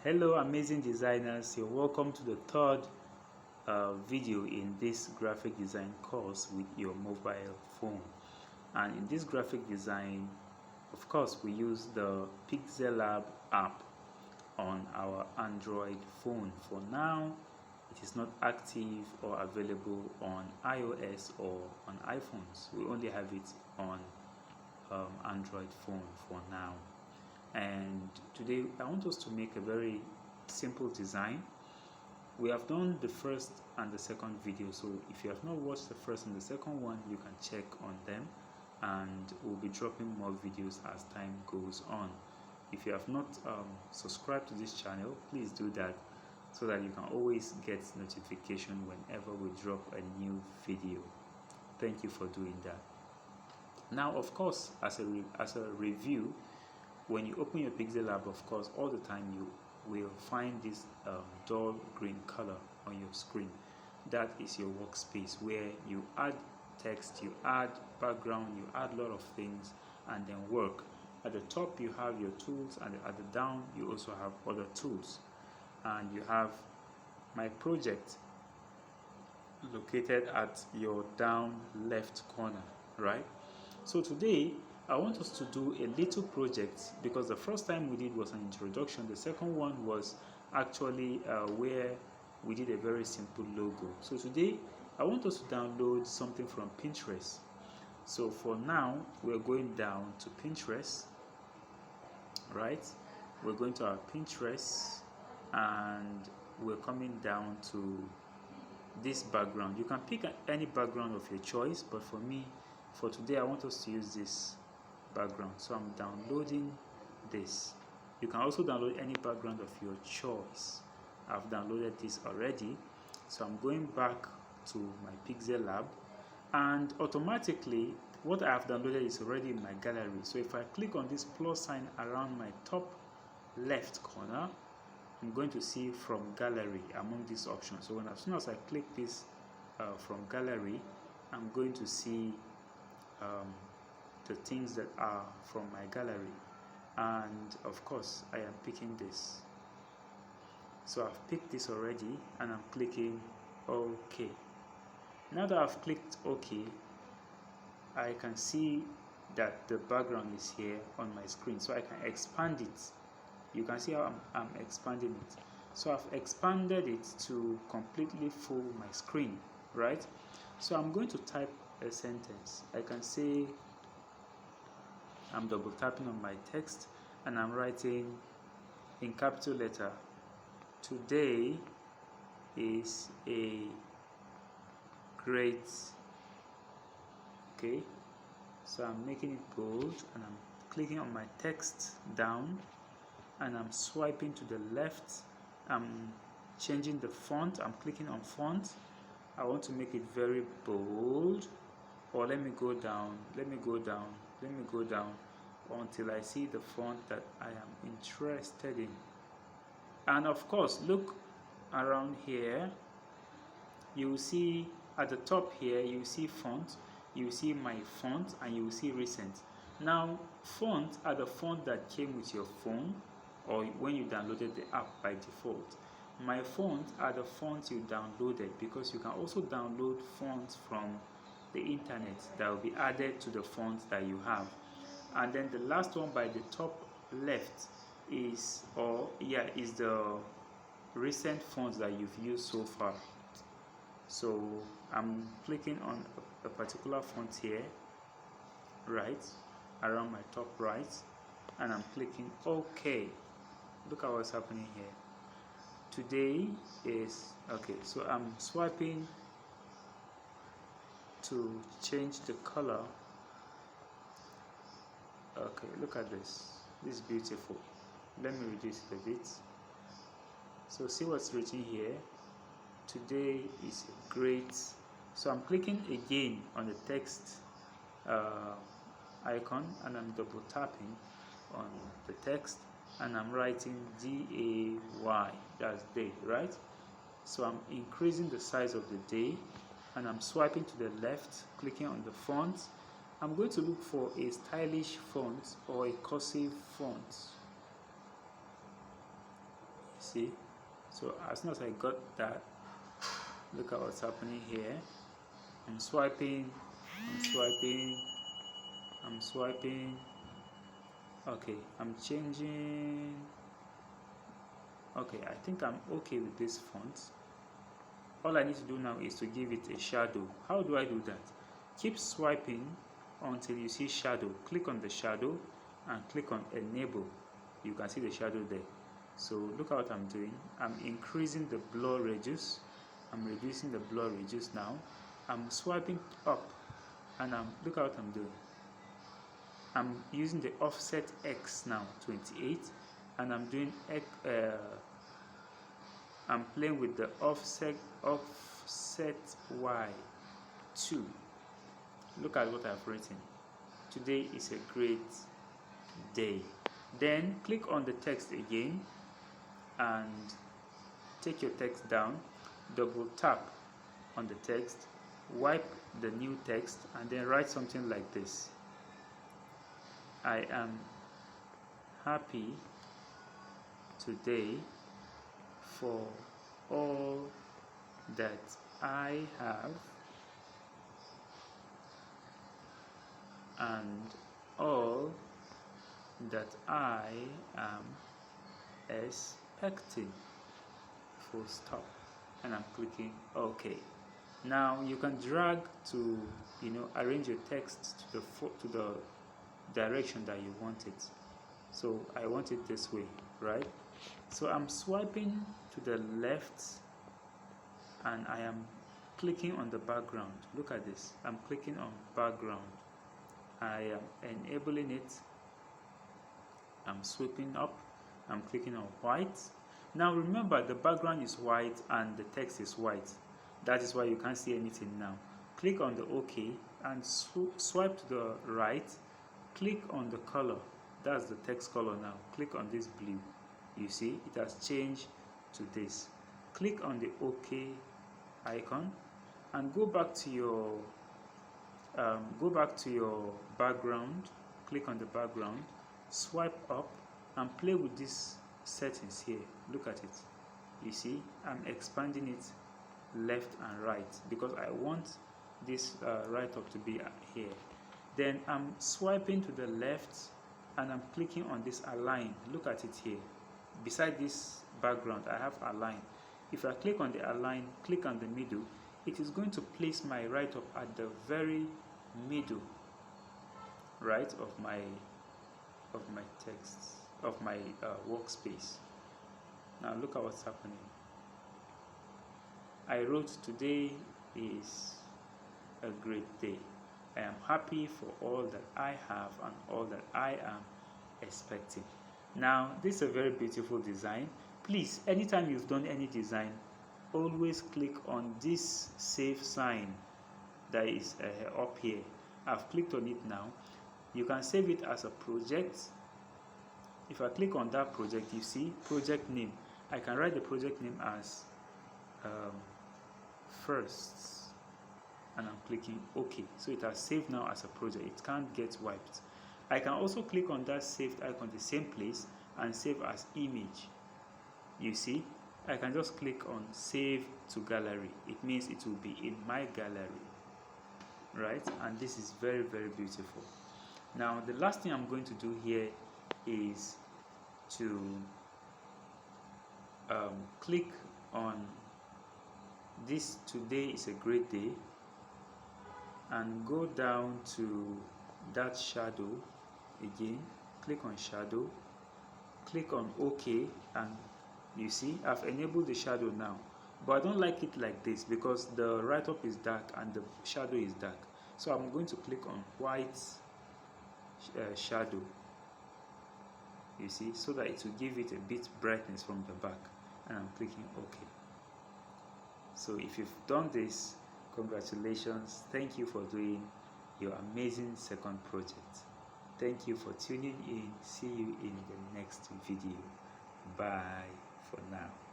Hello amazing designers, you're welcome to the third video in this graphic design course with your mobile phone. And in this graphic design, of course, we use the PixelLab app on our Android phone. For now, it is not active or available on iOS or on iPhones. We only have it on Android phone for now. And today I want us to make a very simple design. We have done the first and the second video, so if you have not watched the first and the second one, you can check on them, and we'll be dropping more videos as time goes on. If you have not subscribed to this channel, please do that so that you can always get notification whenever we drop a new video. Thank you for doing that. Now, of course, as a review, when you open your PixelLab, of course, all the time you will find this dull green color on your screen. That is your workspace where you add text, you add background, you add a lot of things, and then work. At the top you have your tools, and at the down you also have other tools, and you have my project located at your down left corner, right? So today I want us to do a little project, because the first time we did was an introduction. The second one was actually where we did a very simple logo. So today I want us to download something from Pinterest. So for now we're going down to Pinterest, right? We're going to our Pinterest and we're coming down to this background. You can pick any background of your choice, but for me, for today, I want us to use this background. So I'm downloading this. You can also download any background of your choice. I've downloaded this already. So I'm going back to my PixelLab, and automatically what I have downloaded is already in my gallery. So if I click on this plus sign around my top left corner, I'm going to see from gallery among these options. So as soon as I click this from gallery, I'm going to see the things that are from my gallery, and of course I am picking this. So I've picked this already and I'm clicking OK. Now that I've clicked OK, I can see that the background is here on my screen, so I can expand it. You can see how I'm expanding it. So I've expanded it to completely full my screen, right? So I'm going to type a sentence. I can say, I'm double tapping on my text and I'm writing in capital letter, today is a great, okay? So I'm making it bold and I'm clicking on my text down and I'm swiping to the left. I'm changing the font. I'm clicking on font. I want to make it very bold, or let me go down, until I see the font that I am interested in. And of course, look around here. You will see at the top here, you will see font, you will see my font, and you will see recent. Now, font are the font that came with your phone or when you downloaded the app by default. My font are the fonts you downloaded, because you can also download fonts from the internet that will be added to the fonts that you have. And then the last one by the top left is the recent fonts that you've used so far. So I'm clicking on a particular font here, right, around my top right, and I'm clicking OK. Look at what's happening here. Today is okay. So I'm swiping to change the color. Okay, look at this. This is beautiful. Let me reduce it a bit. So see what's written here. Today is great. So I'm clicking again on the text icon and I'm double tapping on the text and I'm writing D-A-Y. That's day, right? So I'm increasing the size of the day and I'm swiping to the left, clicking on the font. I'm going to look for a stylish font or a cursive font. see. So as soon as I got that, look at what's happening here. I'm swiping, I'm swiping. Okay, I'm changing. Okay, I think I'm okay with this font. All I need to do now is to give it a shadow. How do I do that? Keep swiping until you see shadow. Click on the shadow and click on enable. You can see the shadow there. So look at what I'm doing. I'm increasing the blur radius. I'm reducing the blur radius now. I'm swiping up and look at what I'm doing. I'm using the offset X now, 28, and I'm doing I'm playing with the offset Y 2. Look at what I've written. Today is a great day. Then click on the text again and take your text down, double tap on the text, wipe the new text, and then write something like this. I am happy today for all that I have and all that I am expecting. Full stop. And I'm clicking OK. Now you can drag to arrange your text to the direction that you want it. So I want it this way, right? So I'm swiping to the left and I am clicking on the background. Look at this. I'm clicking on background. I am enabling it. I'm sweeping up. I'm clicking on white. Now remember, the background is white and the text is white. That is why you can't see anything now. Click on the OK and swipe to the right. Click on the color. That's the text color now. Click on this blue. You see it has changed to this. Click on the OK icon and go back to your background. Click on the background, swipe up and play with these settings here. Look at it. You see I'm expanding it left and right because I want this right up to be here. Then I'm swiping to the left and I'm clicking on this align. Look at it here. Beside this background I have align. If I click on the align, click on the middle, it is going to place my right up at the very middle, right, of my text, of my workspace. Now look at what's happening. I wrote today is a great day. I am happy for all that I have and all that I am expecting. Now this is a very beautiful design. Please, anytime you've done any design, always click on this save sign that is up here. I've clicked on it now. You can save it as a project. If I click on that project, you see project name. I can write the project name as first and I'm clicking OK. So it has saved now as a project. It can't get wiped. I can also click on that saved icon the same place and save as image. You see, I can just click on save to gallery. It means it will be in my gallery, right? And this is very, very beautiful. Now the last thing I'm going to do here is to click on this today is a great day and go down to that shadow again. Click on shadow, click on OK, and you see I've enabled the shadow now, but I don't like it like this because the write-up is dark and the shadow is dark. So I'm going to click on white shadow, you see, so that it will give it a bit brightness from the back, and I'm clicking OK. So if you've done this, congratulations. Thank you for doing your amazing second project. Thank you for tuning in. See you in the next video. Bye for now.